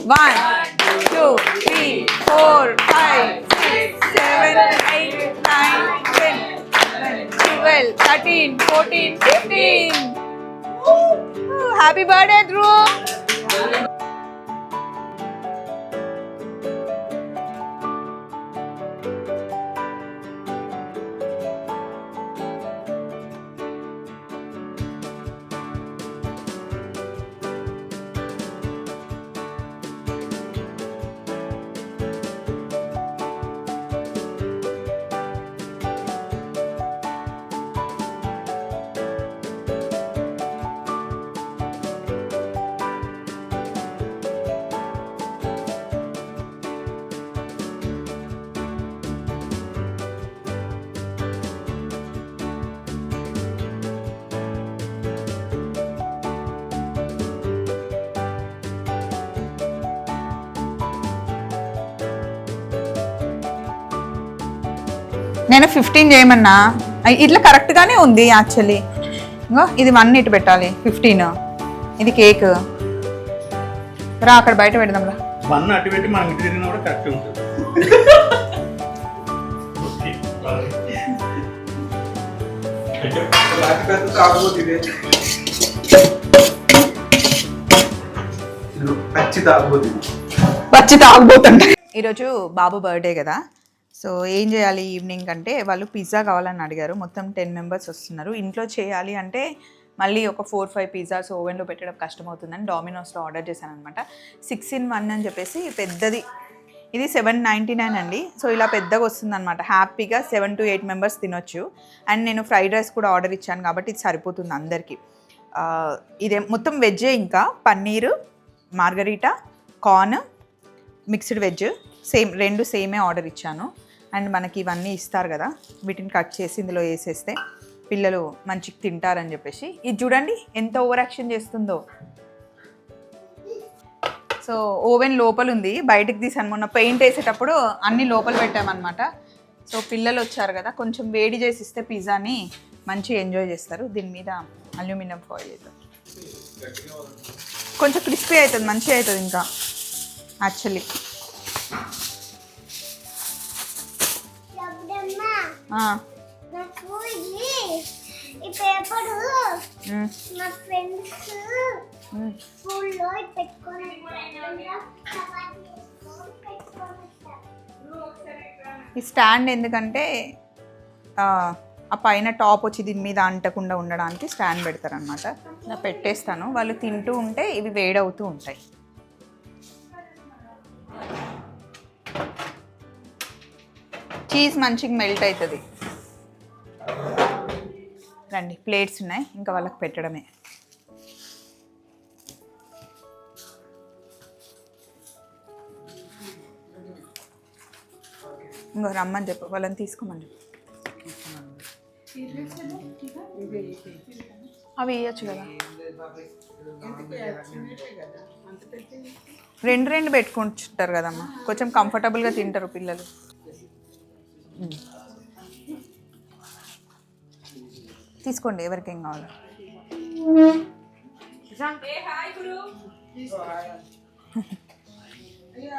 1 2 3 4 5 6 7 8 9 10 12 13 14 15 happy birthday Dhruv. నేను 15 చేయమన్నా, ఇట్లా కరెక్ట్గానే ఉంది యాక్చువల్లీ. ఇంకో ఇది 1 ఇటు పెట్టాలి, 15 ఇది కేక్. రా అక్కడ బయట పెడదాం రా. 1 అటు పెట్టి మనం ఇటు తిరిగినా కూడా కరెక్ట్ ఉంటుంది. పచ్చి తాగబోతుంట. ఈరోజు బాబు బర్త్డే కదా, సో ఏం చేయాలి ఈవినింగ్ అంటే వాళ్ళు పిజ్జా కావాలని అడిగారు. మొత్తం 10 మెంబర్స్ వస్తున్నారు. ఇంట్లో చేయాలి అంటే మళ్ళీ ఒక 4-5 పిజ్జాస్ ఓవెన్లో పెట్టడం కష్టమవుతుందని డామినోస్లో ఆర్డర్ చేశాను అనమాట. 6 in 1 అని చెప్పేసి పెద్దది, ఇది 799 అండి. సో ఇలా పెద్దగా వస్తుందన్నమాట. హ్యాపీగా 7 to 8 మెంబర్స్ తినొచ్చు. అండ్ నేను ఫ్రైడ్ రైస్ కూడా ఆర్డర్ ఇచ్చాను కాబట్టి ఇది సరిపోతుంది అందరికీ. ఇదే మొత్తం వెజ్జే, ఇంకా paneer, margarita, corn, mixed veg same 2 సేమే ఆర్డర్ ఇచ్చాను. అండ్ మనకి ఇవన్నీ ఇస్తారు కదా, వీటిని కట్ చేసి ఇందులో వేసేస్తే పిల్లలు మంచిగా తింటారని చెప్పేసి. ఇది చూడండి ఎంత ఓవర్ యాక్షన్ చేస్తుందో. సో ఓవెన్ లోపల ఉంది, బయటకు తీసాను. మొన్న పెయింట్ వేసేటప్పుడు అన్ని లోపల పెట్టామన్నమాట. సో పిల్లలు వచ్చారు కదా, కొంచెం వేడి చేసి ఇస్తే పిజ్జాని మంచిగా ఎంజాయ్ చేస్తారు. దీని మీద అల్యూమినియం ఫాయిల్ వేద్దాం, కొంచెం క్రిస్పీ అవుతుంది, మంచిగా అవుతుంది ఇంకా యాక్చువల్లీ. ఈ స్టాండ్ ఎందుకంటే ఆ పైన టాప్ వచ్చి దీని మీద అంటకుండా ఉండడానికి స్టాండ్ పెడతారనమాట. ఇలా పెట్టేస్తాను, వాళ్ళు తింటూ ఉంటే ఇవి వేడవుతూ ఉంటాయి. చీజ్ మంచిగా మెల్ట్ అవుతుంది. రండి, ప్లేట్స్ ఉన్నాయి, ఇంకా వాళ్ళకి పెట్టడమే. ఇంకో రమ్మని చెప్పు, వాళ్ళని తీసుకోమని. అవి వేయచ్చు కదా, 2 పెట్టుకుంటారు కదమ్మా, కొంచెం కంఫర్టబుల్గా తింటారు పిల్లలు. తీసుకోండి ఎవరికేం కావాలో.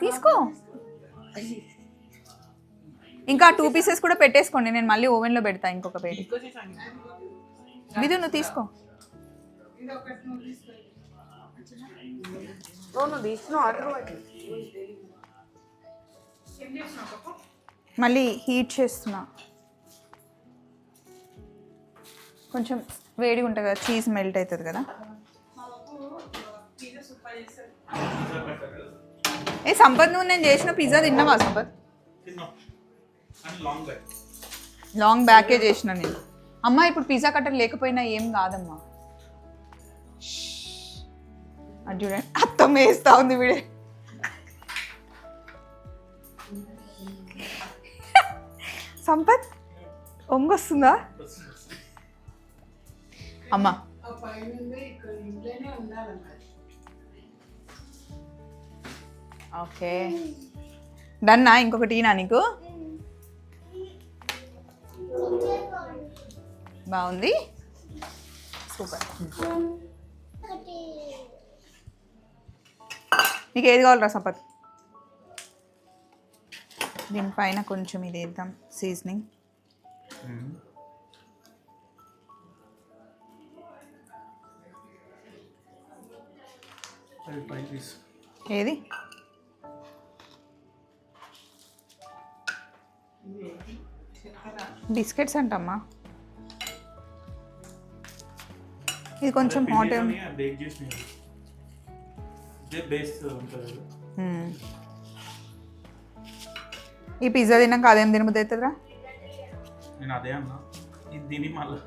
తీసుకో, ఇంకా 2 pieces కూడా పెట్టేసుకోండి, నేను మళ్ళీ ఓవెన్లో పెడతా ఇంకొక పేటి. విధు నువ్వు తీసుకో. మళ్ళీ హీట్ చేస్తున్నా, కొంచెం వేడిగా ఉంటుంది కదా, చీజ్ మెల్ట్ అవుతుంది కదా. ఏ సంపత్, నువ్వు నేను చేసిన పిజ్జా తిన్నావా సంపత్? లాంగ్ బ్యాకే చేసిన నేను. అమ్మ ఇప్పుడు పిజ్జా కట్టర్ లేకపోయినా ఏం కాదమ్మా. అది చూడండి, అత్తమ్మ వేస్తా ఉంది వీడే. సంపత్ ఒంగొస్తుందా అమ్మా? ఓకే డన్నా. ఇంకొకటి నా నీకు బాగుంది, సూపర్. నీకు ఏది కావాలరా సంపత్? దీనిపైన కొంచెం ఇది వేద్దాం సీజనింగ్. ఏది బిస్కెట్స్ అంటమ్మా. ఇది కొంచెం హాట్. ఈ పిజ్జా తిన్నాక అదేం తినబుద్ధి అవుతుందిరా? నేను అదే అన్నా, ఇది తిని మళ్ళీ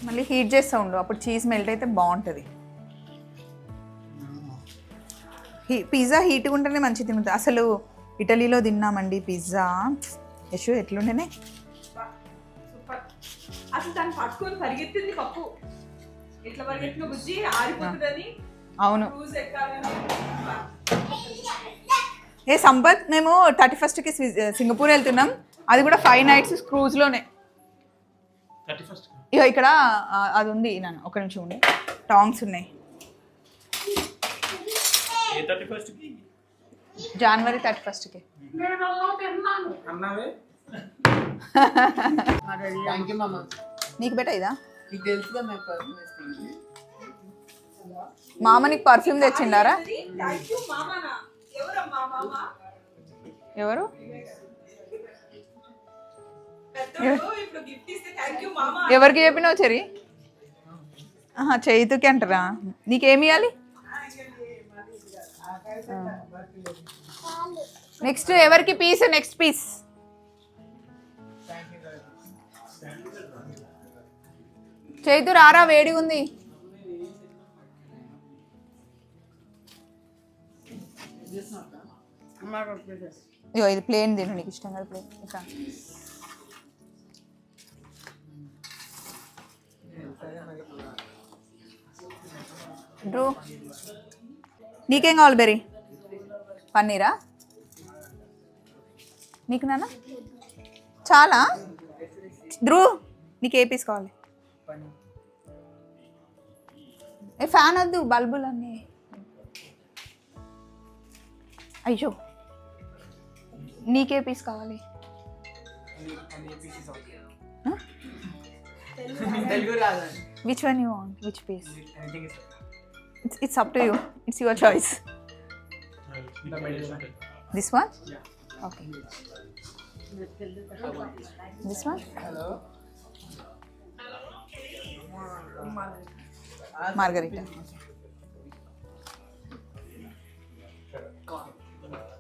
మళ్ళీ హీట్ చేస్తూ ఉండు, అప్పుడు చీజ్ మెల్ట్ అయితే బాగుంటుంది. పిజ్జా హీట్గా ఉంటేనే మంచిగా తింటుంది. అసలు ఇటలీలో తిన్నామండి పిజ్జా. యశు ఎట్లుండేనే అసలు దాన్ని పట్టుకొని పరిగెత్తింది పప్పు. ఎట్లా పరిగెత్తిన బుజ్జి ఆరిపోతుందని. అవును. ఏ సంపత్, మేము 31st సింగపూర్ వెళ్తున్నాం. అది కూడా 5 nights క్రూజ్లోనే. ఇక ఇక్కడ అది ఉంది నాన్న, ఒక నిమిషం ఉండి. టాంగ్స్ ఉన్నాయి. జనవరి 31st. నీకు బెట ఇదా? మామ నీకు పర్ఫ్యూమ్ తెచ్చిండారా? ఎవరు ఎవరికి చెప్పినావు చెరి? చైతుకి అంటారా? నీకేమి ఇవ్వాలి? నెక్స్ట్ ఎవరికి పీస్? నెక్స్ట్ పీస్ చైతు రారా, వేడిగా ఉంది. అయ్యో ఇది ప్లేన్ తిను, నీకు ఇష్టం కదా ప్లేన్. ఇట్లా డ్రూ నీకేం కావాలి బెరీ? పన్నీరా నీకు నాన్న? చాలా ధ్రువ్, నీకు ఏ పీస్ కావాలి? ఏ ఫ్యాన్ వద్దు, బల్బులు అన్నీ. అయ్యో నీకే పీస్ కావాలి? Which one you want? Which piece? It's up to you. It's your choice. This one? Okay. This one? Margarita.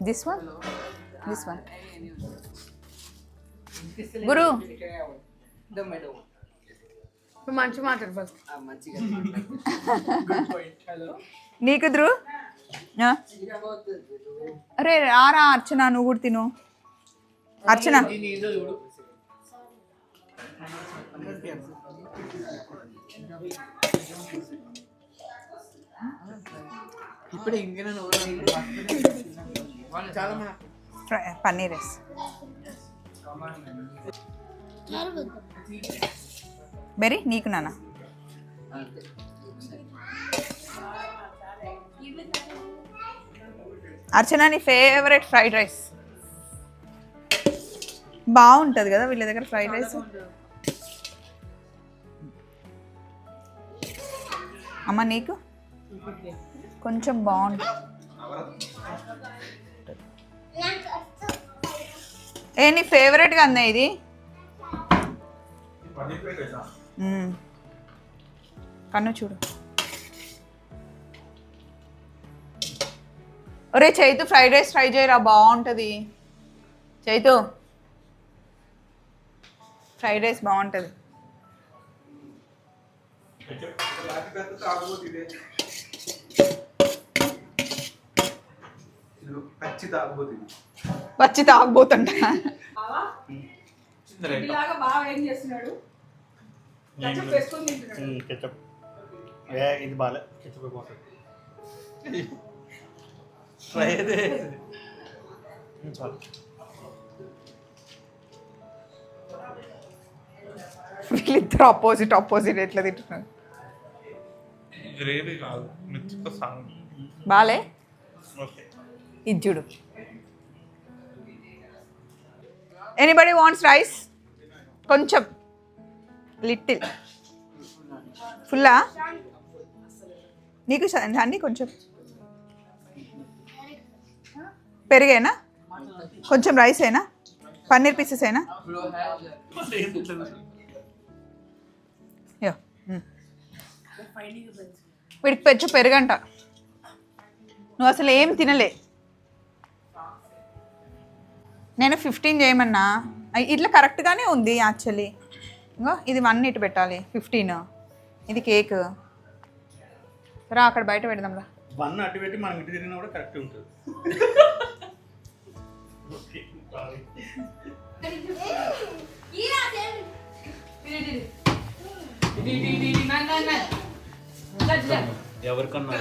This one? This one. Guru. మంచి మాట్లాడు ఫస్ట్. నీకు ధ్రువ్? అరే రారా అర్చన, నువ్వు కూడా తిను. అర్చన పన్నీర్ రైస్. బెరీ నీకు నాన్న? అర్చన నీ ఫేవరెట్ ఫ్రైడ్ రైస్. బాగుంటుంది కదా వీళ్ళ దగ్గర ఫ్రైడ్ రైస్. అమ్మ నీకు? కొంచెం బాగుంటుంది. ఏ నీ ఫేవరెట్గా అందా ఇది? కన్ను చూడు. ఒరే చైతు, ఫ్రైడ్ రైస్ ట్రై చేయరా, బాగుంటుంది. చైతు ఫ్రైడ్ రైస్ బాగుంటుంది. పచ్చి తాగబోతుంటా. బాగా ఏం చేస్తున్నాడు? ఇది బాగా వీళ్ళిద్దరు ఆపోజిట్ ఎట్లా తింటున్నారు. గ్రేవీ కాదు మిర్చితో సాంగ్. బాలే ఓకే ఇది చూడు. Anybody wants rice? కొంచెం లిటిల్. ఫుల్లా నీకు అన్నీ కొంచెం పెరిగేనా, కొంచెం రైస్ అయినా, పన్నీర్ పీసెస్ అయినా. యో వీడికి పెచ్చు పెరుగంట. నువ్వు అసలు ఏం తినలే. నేను 15 చేయమన్నా, ఇట్లా కరెక్ట్గానే ఉంది యాక్చువల్లీ. ఇంకో ఇది 1 ఇటు పెట్టాలి, 15 ఇది కేక్. రా అక్కడ బయట పెడదాంరా. 1 అటు పెట్టి మనం ఇటు తిరిగినా కూడా కరెక్ట్ ఉంటుంది. ఎవరికన్నా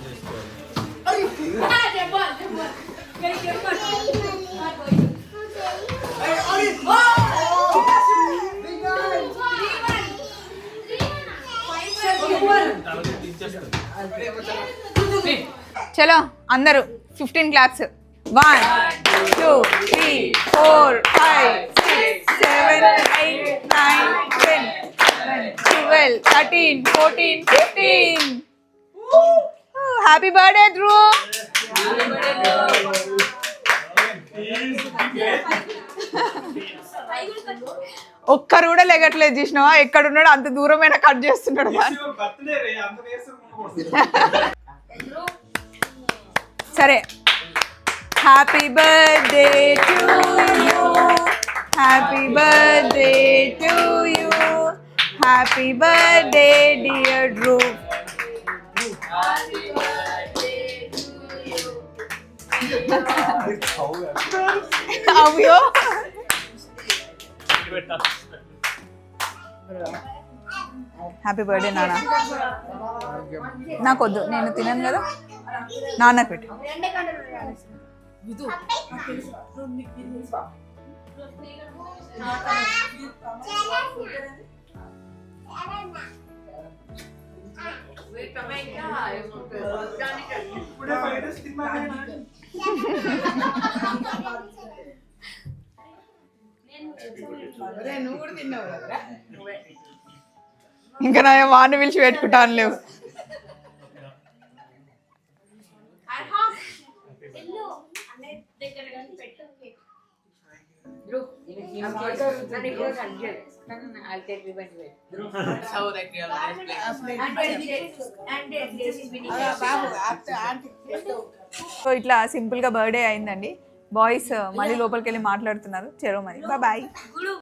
చేసుకోవాలి. చలో అందరూ 15 క్లాప్స్. 1 2 3 4 5 6 7 8 9 10 12 13 14 15. Happy birthday Dhruv. ఒక్కరు కూడా లెగట్లేదు చూసినావా? ఎక్కడున్నాడు అంత దూరమైన కట్ చేస్తున్నాడు. సరే, happy birthday to you, happy birthday to you, happy birthday dear Dhruv. అయ్యో హ్యాపీ బర్త్డే నాన్న. నాకొద్దు, నేను తినను కదా. నాన్నకు పెట్టు. ఇంకా నా వాడిని పిలిచి పెట్టుకుంటాను లేవు. సో ఇట్లా సింపుల్గా బర్త్డే అయిందండి. బాయ్స్ మళ్ళీ లోపలికి వెళ్ళి మాట్లాడుతున్నారు. చెరో మరి బాయ్.